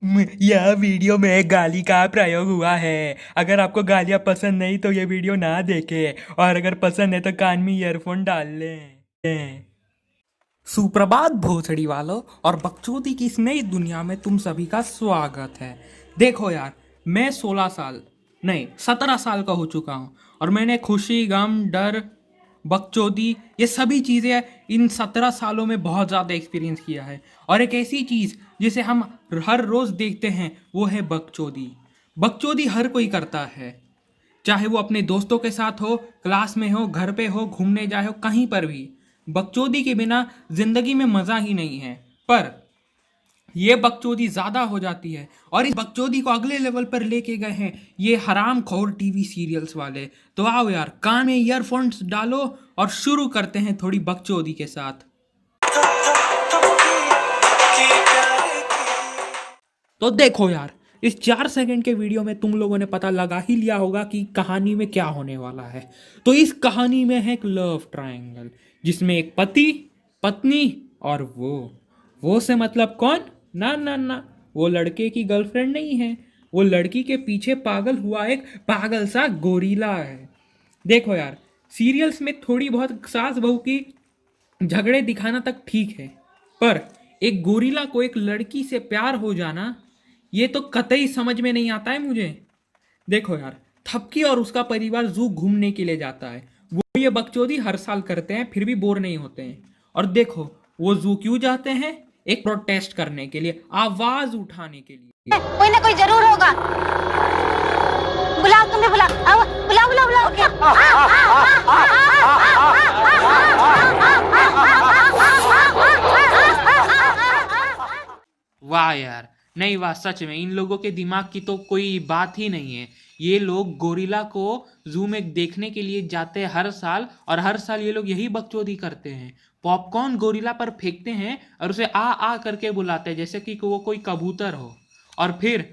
यह वीडियो में गाली का प्रयोग हुआ है। अगर आपको गालियाँ पसंद नहीं तो ये वीडियो ना देखें, और अगर पसंद है तो कान में ईयरफोन डाल लें। सुप्रभात भोसड़ी वालों और बकचोदी की इस नई दुनिया में तुम सभी का स्वागत है। देखो यार, मैं 16 साल नहीं 17 साल का हो चुका हूँ, और मैंने खुशी, गम, डर, बकचोदी, ये सभी चीज़ें इन 17 सालों में बहुत ज़्यादा एक्सपीरियंस किया है। और एक ऐसी चीज़ जिसे हम हर रोज़ देखते हैं वो है बकचोदी। बकचोदी हर कोई करता है, चाहे वो अपने दोस्तों के साथ हो, क्लास में हो, घर पे हो, घूमने जाए हो, कहीं पर भी। बकचोदी के बिना जिंदगी में मज़ा ही नहीं है। पर ये बकचोदी ज़्यादा हो जाती है, और इस बकचोदी को अगले लेवल पर लेके गए हैं ये हराम खोर टीवी सीरियल्स वाले। तो आओ यार, कान में ईयरफोन्स डालो और शुरू करते हैं थोड़ी बकचोदी के साथ। तो देखो यार, इस 4 सेकंड के वीडियो में तुम लोगों ने पता लगा ही लिया होगा कि कहानी में क्या होने वाला है। तो इस कहानी में है एक लव ट्रायंगल, जिसमें एक पति, पत्नी और वो से मतलब कौन? ना ना ना, वो लड़के की गर्लफ्रेंड नहीं है। वो लड़की के पीछे पागल हुआ एक पागल सा गोरीला है। देखो यार, सीरियल्स में थोड़ी बहुत सास बहू की झगड़े दिखाना तक ठीक है, पर एक गोरिल्ला को एक लड़की से प्यार हो जाना, ये तो कतई समझ में नहीं आता है मुझे। देखो यार, थपकी और उसका परिवार जू घूमने के लिए जाता है। वो ये बकचोदी हर साल करते हैं, फिर भी बोर नहीं होते हैं। और देखो, वो जू क्यों जाते हैं? एक प्रोटेस्ट करने के लिए, आवाज उठाने के लिए। कोई ना कोई जरूर होगा। बुलाओ, तुमने बुलाओ, बुलाओ बुलाओ बुलाओ क्या? वाह यार, नहीं वाह, सच में इन लोगों के दिमाग की तो कोई बात ही नहीं है। ये लोग गोरिल्ला को जू में देखने के लिए जाते हैं हर साल, और हर साल ये लोग यही बकचोदी करते हैं। पॉपकॉर्न गोरिल्ला पर फेंकते हैं और उसे आ आ करके बुलाते हैं जैसे कि वो कोई कबूतर हो। और फिर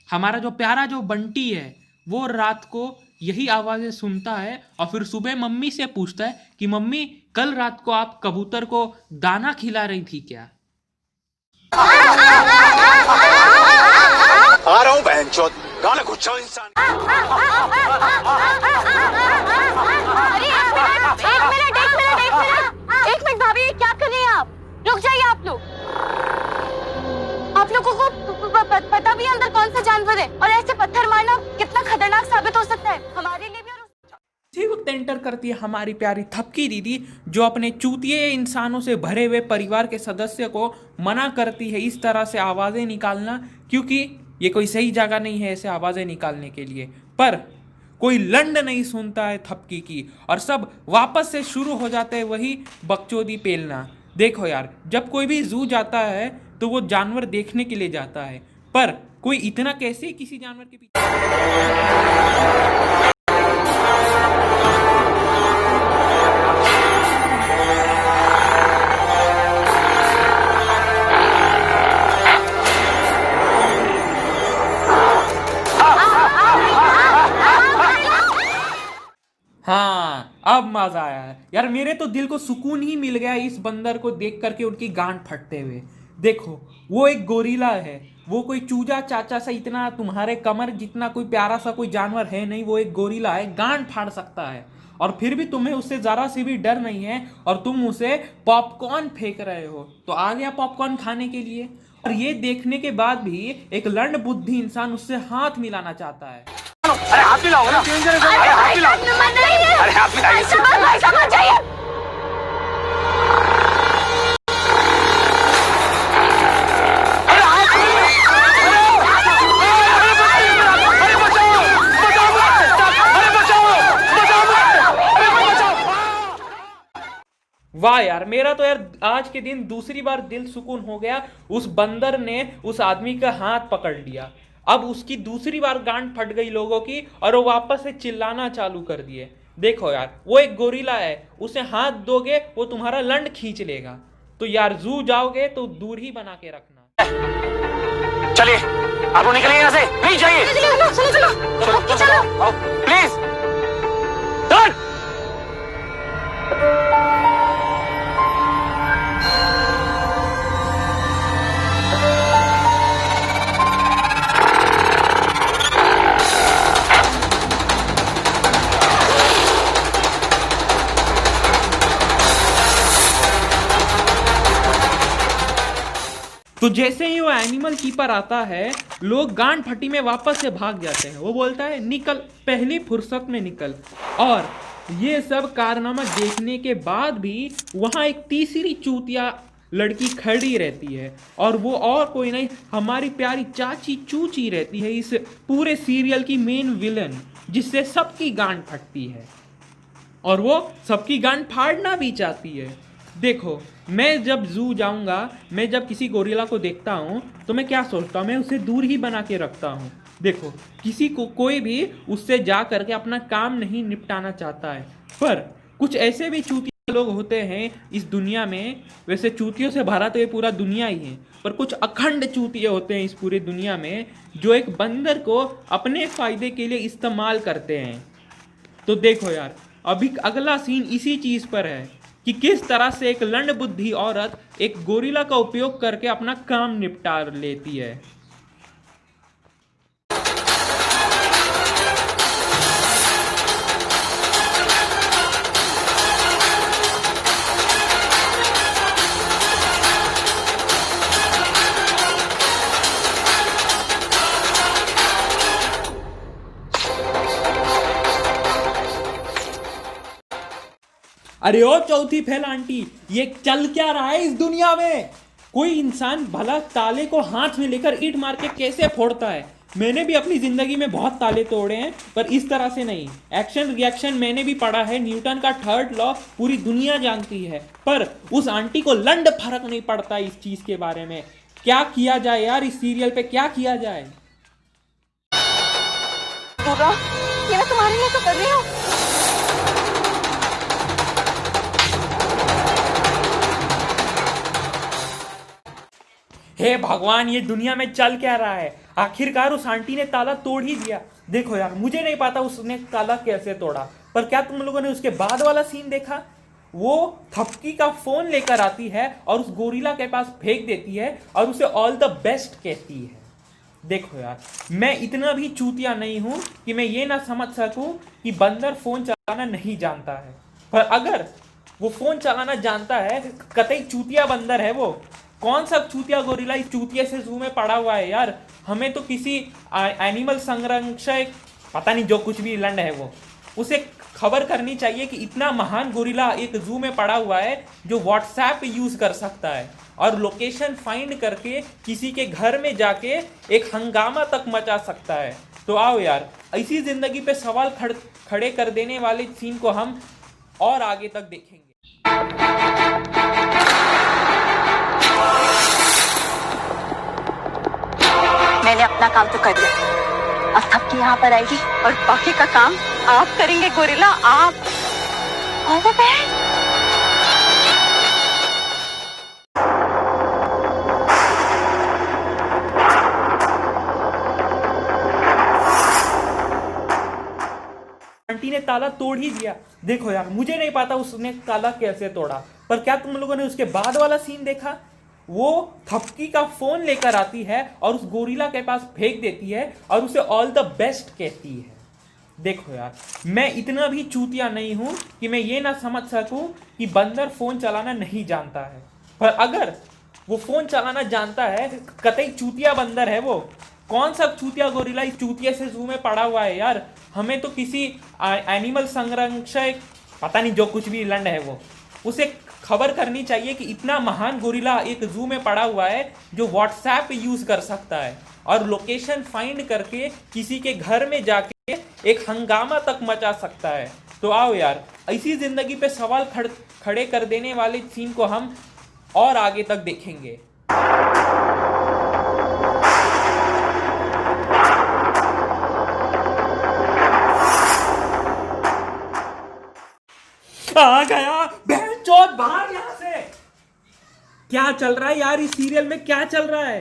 हमारा जो प्यारा जो बंटी है, वो रात को यही आवाज़ें सुनता है, और फिर सुबह मम्मी से पूछता है कि मम्मी, कल रात को आप कबूतर को दाना खिला रही थी क्या? आ रहा हूँ बहनचोद, गाना गुच्छा इंसान। एक मिनट भाभी, क्या कर रहे हैं आप? रुक जाइए आप लोग। आप लोगों को पता भी है अंदर कौन सा जानवर है, और ऐसे पत्थर मारना कितना खतरनाक साबित हो सकता है हमारे लिए भी। इसी वक्त एंटर करती है हमारी प्यारी थपकी दीदी, जो अपने चूतिए इंसानों से भरे हुए परिवार के सदस्य को मना करती है इस तरह से आवाज़ें निकालना, क्योंकि ये कोई सही जगह नहीं है ऐसे आवाज़ें निकालने के लिए। पर कोई लंड नहीं सुनता है थपकी की, और सब वापस से शुरू हो जाते हैं वही बकचोदी पेलना। देखो यार, जब कोई भी जू जाता है तो वो जानवर देखने के लिए जाता है, पर कोई इतना कैसे किसी जानवर के पीछे। हाँ, अब मजा आया है यार, मेरे तो दिल को सुकून ही मिल गया इस बंदर को देख करके उनकी गांड फटते हुए। देखो, वो एक गोरिल्ला है, वो कोई चूजा चाचा सा इतना तुम्हारे कमर जितना कोई प्यारा सा कोई जानवर है नहीं। वो एक गोरिल्ला है, गांड फाड़ सकता है, और फिर भी तुम्हें उससे जरा सी भी डर नहीं है, और तुम उसे पॉपकॉर्न फेंक रहे हो। तो आ गया पॉपकॉर्न खाने के लिए, और ये देखने के बाद भी एक लंड बुद्धि इंसान उससे हाथ मिलाना चाहता है। अरे हाथ मिलाओ ना, अरे हाथ मिलाओ, अरे हाथ मिलाइए। वाह यार, मेरा तो यार आज के दिन दूसरी बार दिल सुकून हो गया। उस बंदर ने उस आदमी का हाथ पकड़ लिया, अब उसकी दूसरी बार गांड फट गई लोगों की, और वो वापस से चिल्लाना चालू कर दिए। देखो यार, वो एक गोरिल्ला है, उसे हाथ दोगे वो तुम्हारा लंड खींच लेगा। तो यार, जू जाओगे तो दूर ही बना के रखना। चलिए, आप लोग निकलिए यहाँ से, नहीं चाहिए। चलो प्लीज। तो जैसे ही वो एनिमल कीपर आता है, लोग गांड फटी में वापस से भाग जाते हैं। वो बोलता है निकल, पहली फुर्सत में निकल। और ये सब कारनामा देखने के बाद भी वहाँ एक तीसरी चूतिया लड़की खड़ी रहती है, और वो और कोई नहीं, हमारी प्यारी चाची चूची रहती है, इस पूरे सीरियल की मेन विलन, जिससे सबकी गांड फटती है और वो सबकी गांड फाड़ना भी चाहती है। देखो, मैं जब जू जाऊंगा, मैं जब किसी गोरिल्ला को देखता हूँ तो मैं क्या सोचता हूँ, मैं उसे दूर ही बना के रखता हूँ। देखो, किसी को कोई भी उससे जा करके अपना काम नहीं निपटाना चाहता है, पर कुछ ऐसे भी चूतिया लोग होते हैं इस दुनिया में। वैसे चूतियों से भरा तो ये पूरा दुनिया ही है, पर कुछ अखंड चूतिए होते हैं इस पूरी दुनिया में, जो एक बंदर को अपने फायदे के लिए इस्तेमाल करते हैं। तो देखो यार, अभी अगला सीन इसी चीज पर है कि किस तरह से एक लंड बुद्धि औरत एक गोरिल्ला का उपयोग करके अपना काम निपटा लेती है। अरे ओ चौथी फेल आंटी, ये चल क्या रहा है इस दुनिया में? कोई इंसान भला ताले को हाथ में लेकर ईंट मार के कैसे फोड़ता है? मैंने भी अपनी जिंदगी में बहुत ताले तोड़े हैं, पर इस तरह से नहीं। एक्शन रिएक्शन मैंने भी पढ़ा है, न्यूटन का थर्ड लॉ पूरी दुनिया जानती है, पर उस आंटी को लंड फर्क नहीं पड़ता इस चीज के बारे में। क्या किया जाए यार, इस सीरियल पे क्या किया जाए? ये मैं तुम्हारे लिए तो कर रही हूँ। हे भगवान, ये दुनिया में चल क्या रहा है? आखिरकार उस आंटी ने ताला तोड़ ही दिया। देखो यार, मुझे नहीं पता उसने ताला कैसे तोड़ा, पर क्या तुम लोगों ने उसके बाद वाला सीन देखा? वो थपकी का फोन लेकर आती है और उस गोरिल्ला के पास फेंक देती है और उसे ऑल द बेस्ट कहती है। देखो यार, मैं इतना भी चूतिया नहीं हूं कि मैं ये ना समझ सकूं कि बंदर फोन चलाना नहीं जानता है, पर अगर वो फोन चलाना जानता है, कतई चूतिया बंदर है वो। कौन सा चूतिया गोरिल्ला इस चूतिया से जू में पड़ा हुआ है यार? हमें तो किसी एनिमल संरक्षक, पता नहीं जो कुछ भी लंड है वो, उसे खबर करनी चाहिए कि इतना महान गोरिल्ला एक जू में पड़ा हुआ है जो व्हाट्सएप यूज कर सकता है और लोकेशन फाइंड करके किसी के घर में जाके एक हंगामा तक मचा सकता है। तो आओ यार, इसी जिंदगी पे सवाल खड़े कर देने वाले सीन को हम और आगे तक देखेंगे। मैंने अपना काम तो कर लिया, अब सबकी यहाँ पर आएगी और बाकी का काम आप करेंगे गोरिल्ला, आप। और वो बहन, आंटी ने ताला तोड़ ही दिया। देखो यार, मुझे नहीं पता उसने ताला कैसे तोड़ा, पर क्या तुम लोगों ने उसके बाद वाला सीन देखा? वो थपकी का फोन लेकर आती है और उस गोरिल्ला के पास फेंक देती है और उसे ऑल द बेस्ट कहती है। देखो यार, मैं इतना भी चूतिया नहीं हूं कि मैं ये ना समझ सकूं कि बंदर फोन चलाना नहीं जानता है, पर अगर वो फोन चलाना जानता है, कतई चूतिया बंदर है वो। कौन सा चूतिया गोरिल्ला इस चूतिया से जू में पड़ा हुआ है यार? हमें तो किसी एनिमल संरक्षक, पता नहीं जो कुछ भी लंड है वो, उसे खबर करनी चाहिए कि इतना महान गोरिल्ला एक जू में पड़ा हुआ है जो व्हाट्सएप यूज कर सकता है और लोकेशन फाइंड करके किसी के घर में जाके एक हंगामा तक मचा सकता है। तो आओ यार, इसी जिंदगी पे सवाल खड़े कर देने वाले सीन को हम और आगे तक देखेंगे। आ गया बहनचोद, बाहर यहां से। क्या चल रहा है यार इस सीरियल में? क्या चल रहा है?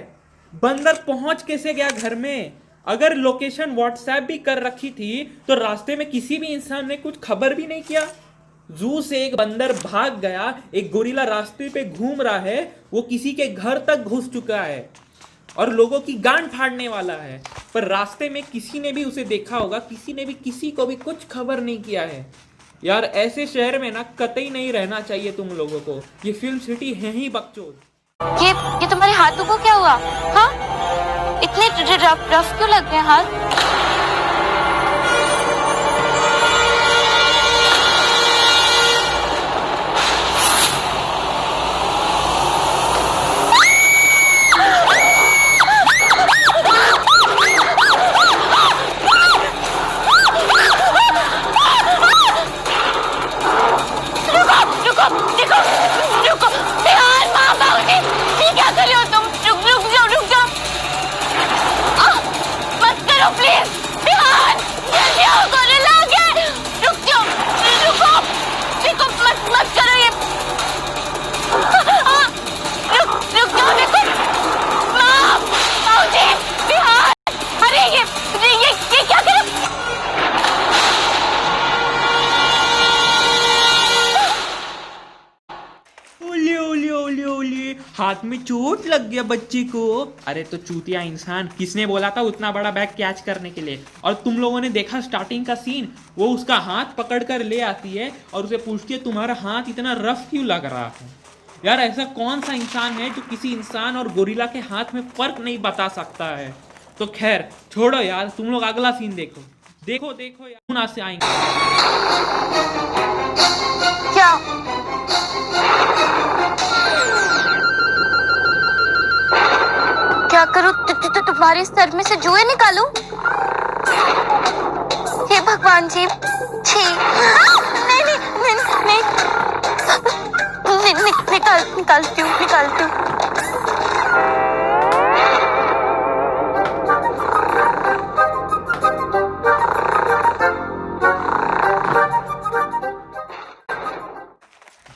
बंदर पहुंच कैसे गया घर में? अगर लोकेशन व्हाट्सएप भी कर रखी थी तो रास्ते में किसी भी इंसान ने कुछ खबर भी नहीं किया। जू से एक बंदर भाग गया, एक गोरिल्ला रास्ते पे घूम रहा है, वो किसी के घर तक घुस चुका है और लोगों की गांड फाड़ने वाला है, पर रास्ते में किसी ने भी उसे देखा होगा, किसी ने भी किसी को भी कुछ खबर नहीं किया है। यार, ऐसे शहर में ना कतई नहीं रहना चाहिए तुम लोगों को। ये फिल्म सिटी है ही बकचोद। ये तुम्हारे हाथों को क्या हुआ? हाँ, इतने रफ रफ क्यों लग गए हाथ? ओले ओले ओले ओले, हाथ में चोट लग गया बच्चे को। अरे तो चूतिया इंसान, किसने बोला था उतना बड़ा बैग कैच करने के लिए? और तुम लोगों ने देखा स्टार्टिंग का सीन, वो उसका हाथ पकड़ कर ले आती है और उसे पूछती है तुम्हारा हाथ इतना रफ क्यों लग रहा है? यार ऐसा कौन सा इंसान है जो किसी इंसान और गोरिल्ला के हाथ में फर्क नहीं बता सकता है? तो खैर छोड़ो यार, तुम लोग अगला सीन देखो। देखो देखो यार, कहाँ से आएंगे। क्या? क्या करूं? तुम्हारे सर में से जुए निकालूं? हे भगवान जी, छी! नहीं नहीं नहीं नहीं, निकालती हूँ।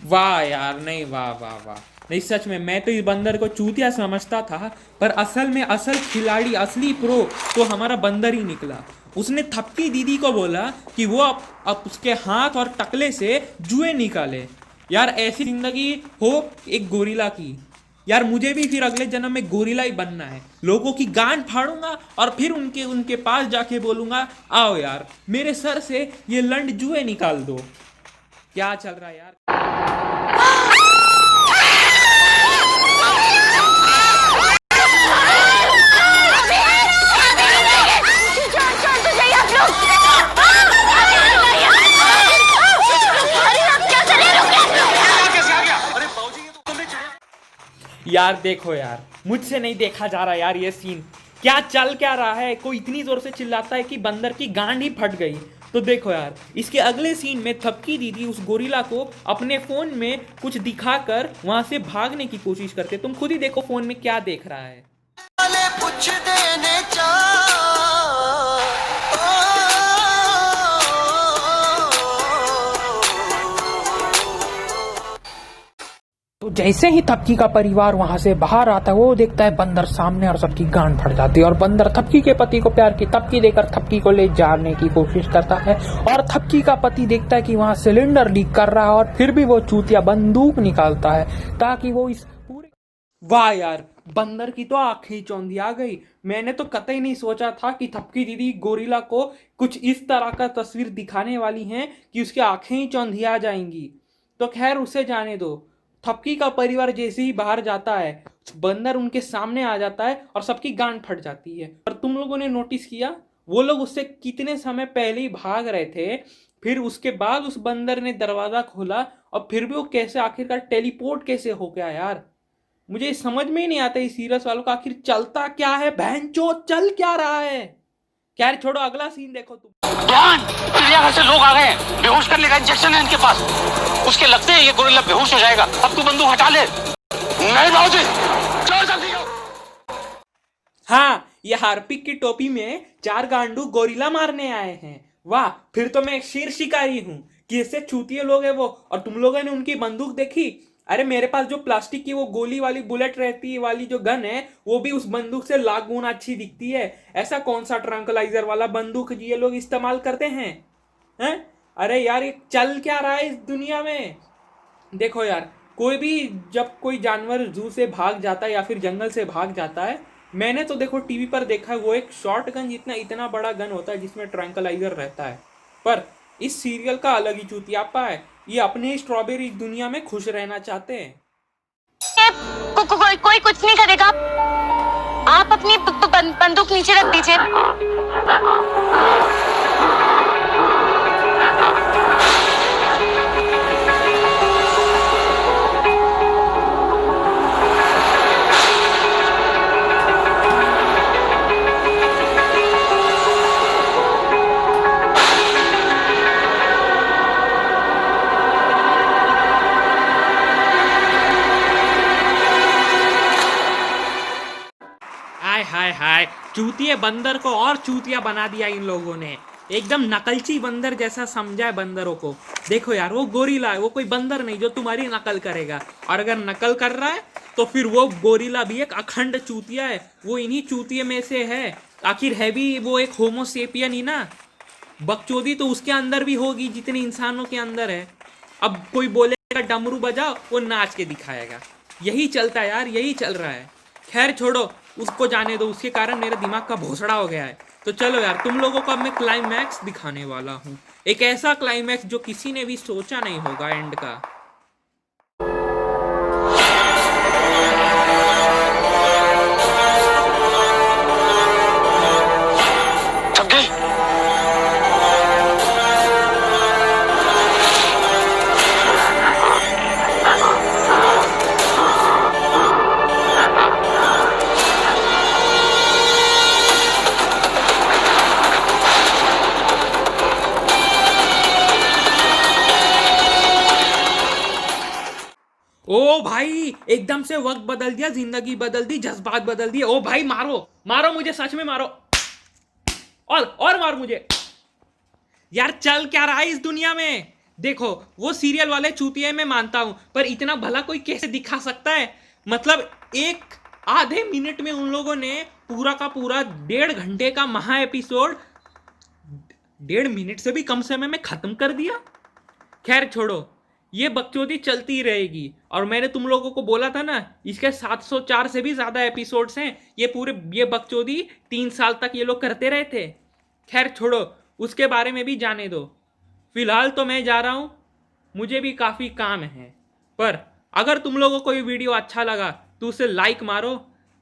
वाह यार, नहीं वाह वाह वाह, नहीं सच में मैं तो इस बंदर को चूतिया समझता था, पर असल में असल खिलाड़ी, असली प्रो तो हमारा बंदर ही निकला। उसने थपकी दीदी को बोला कि वो अब उसके हाथ और टकले से जुए निकाले। यार ऐसी जिंदगी हो एक गोरिल्ला की। यार मुझे भी फिर अगले जन्म में गोरिल्ला ही बनना है। लोगों की गांड फाड़ूंगा और फिर उनके पास जाके बोलूंगा आओ यार मेरे सर से ये लंड जुए निकाल दो। क्या चल रहा है यार? यार देखो यार, मुझसे नहीं देखा जा रहा यार ये सीन। क्या चल क्या रहा है? कोई इतनी जोर से चिल्लाता है कि बंदर की गांड ही फट गई। तो देखो यार, इसके अगले सीन में थपकी दीदी उस गोरिल्ला को अपने फोन में कुछ दिखाकर वहां से भागने की कोशिश करते। तुम खुद ही देखो फोन में क्या देख रहा है। तो जैसे ही थपकी का परिवार वहां से बाहर आता है, वो देखता है बंदर सामने और सबकी गांड फट जाती है। और बंदर थपकी के पति को प्यार की थपकी देकर थपकी को ले जाने की कोशिश करता है। और थपकी का पति देखता है कि वहां सिलेंडर लीक कर रहा है, और फिर भी वो चूतिया बंदूक निकालता है ताकि वो इस पूरे। वाह यार, बंदर की तो आंखें ही चौंधी आ गई। मैंने तो कतई नहीं सोचा था कि थपकी दीदी गोरिल्ला को कुछ इस तरह का तस्वीर दिखाने वाली हैं कि उसकी आंखें ही चौंधी आ जाएंगी। तो खैर उसे जाने दो। थपकी का परिवार जैसे ही बाहर जाता है, बंदर उनके सामने आ जाता है और सबकी गांड फट जाती है। पर तुम लोगों ने नोटिस किया वो लोग उससे कितने समय पहले ही भाग रहे थे। फिर उसके बाद उस बंदर ने दरवाजा खोला और फिर भी वो कैसे आखिरकार टेलीपोर्ट कैसे हो गया यार? मुझे समझ में ही नहीं आता इस सीरियस वालों का आखिर चलता क्या है, बहनचोद चल क्या रहा है। खैर छोड़ो, अगला सीन देखो तुम। ध्यान, चिड़ियाघर से लोग आ गए हैं। बेहोश करने का इंजेक्शन है इनके पास। उसके लगते हैं ये गोरिल्ला बेहोश हो जाएगा। अब तू बंदूक हटा ले। नहीं बाबूजी, चलो जल्दी आओ। हाँ, ये हार्पिक की टोपी में 4 गांडू गोरिल्ला मारने आए हैं। वाह, फिर तो मैं एक शेर शिकारी हूँ कि ऐसे चूतिए लोग हैं वो। और तुम लोगों ने उनकी बंदूक देखी? अरे मेरे पास जो प्लास्टिक की वो गोली वाली बुलेट रहती है वाली जो गन है, वो भी उस बंदूक से लाख गुना अच्छी दिखती है। ऐसा कौन सा ट्रंकलाइजर वाला बंदूक ये लोग इस्तेमाल करते हैं? अरे यार ये चल क्या रहा है इस दुनिया में? देखो यार, कोई भी जब कोई जानवर जू से भाग जाता है या फिर जंगल से भाग जाता है, मैंने तो देखो टीवी पर देखा है, वो एक शॉर्ट गन जितना इतना बड़ा गन होता है जिसमें ट्रंकलाइजर रहता है। पर इस सीरियल का अलग ही चूतियापा है। ये अपने स्ट्रॉबेरी दुनिया में खुश रहना चाहते हैं। कोई कुछ नहीं करेगा। आप अपनी बंदूक नीचे रख दीजिए। हाय हाय हाय, चूतिए बंदर को और चूतिया बना दिया इन लोगों ने। एकदम नकलची बंदर जैसा समझा है बंदरों को। देखो यार, वो गोरिल्ला है, वो कोई बंदर नहीं जो तुम्हारी नकल करेगा। और अगर नकल कर रहा है तो फिर वो गोरिल्ला भी एक अखंड चूतिया है, वो इन्हीं चूतिए में से है। आखिर है भी वो एक होमोसेपियन ही ना। बकचोदी तो उसके अंदर भी होगी जितने इंसानों के अंदर है। अब कोई बोलेगा डमरू बजाओ, वो नाच के दिखाएगा। यही चलता है यार, यही चल रहा है। खैर छोड़ो, उसको जाने दो, उसके कारण मेरे दिमाग का भोसड़ा हो गया है। तो चलो यार, तुम लोगों को अब मैं क्लाइमैक्स दिखाने वाला हूँ। एक ऐसा क्लाइमैक्स जो किसी ने भी सोचा नहीं होगा एंड का। थक गई? ओ भाई, एकदम से वक्त बदल दिया, जिंदगी बदल दी, जज्बात बदल दिए। ओ भाई मारो मारो मुझे, सच में मारो, और मार मुझे। यार चल क्या रहा है इस दुनिया में? देखो, वो सीरियल वाले चूतिए मैं मानता हूं, पर इतना भला कोई कैसे दिखा सकता है? मतलब एक आधे मिनट में उन लोगों ने पूरा का पूरा 1.5 घंटे का महा एपिसोड 1.5 मिनट से भी कम समय में खत्म कर दिया। खैर छोड़ो, ये बकचोदी चलती रहेगी। और मैंने तुम लोगों को बोला था ना, इसके 704 से भी ज्यादा एपिसोड्स हैं। ये बकचोदी 3 साल तक ये लोग करते रहे थे। खैर छोड़ो, उसके बारे में भी जाने दो। फिलहाल तो मैं जा रहा हूं, मुझे भी काफी काम है। पर अगर तुम लोगों को ये वीडियो अच्छा लगा तो उसे लाइक मारो,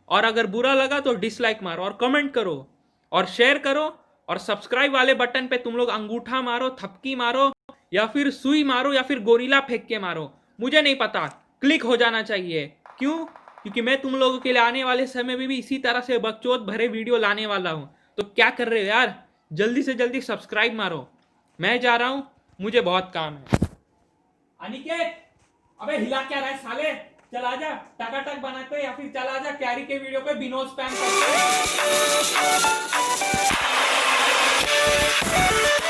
और अगर बुरा लगा तो डिसलाइक मारो, और कमेंट करो, और शेयर करो, और सब्सक्राइब वाले बटन पे तुम लोग अंगूठा मारो, थपकी मारो, या फिर सुई मारो, या फिर गोरिल्ला फेंक के मारो, मुझे नहीं पता। क्लिक हो जाना चाहिए। क्यों? क्योंकि मैं तुम लोगों के लिए आने वाले समय में भी इसी तरह से बकचोद भरे वीडियो लाने वाला हूं। तो क्या कर रहे हो यार, जल्दी से जल्दी सब्सक्राइब मारो। मैं जा रहा हूं, मुझे बहुत काम है। अनिकेत, अबे हिला क्या रहा है साले? चल आजा, टकाटक बनाते हैं, या फिर चल आजा कैरी के वीडियो पे बिनो स्पैम करते हैं।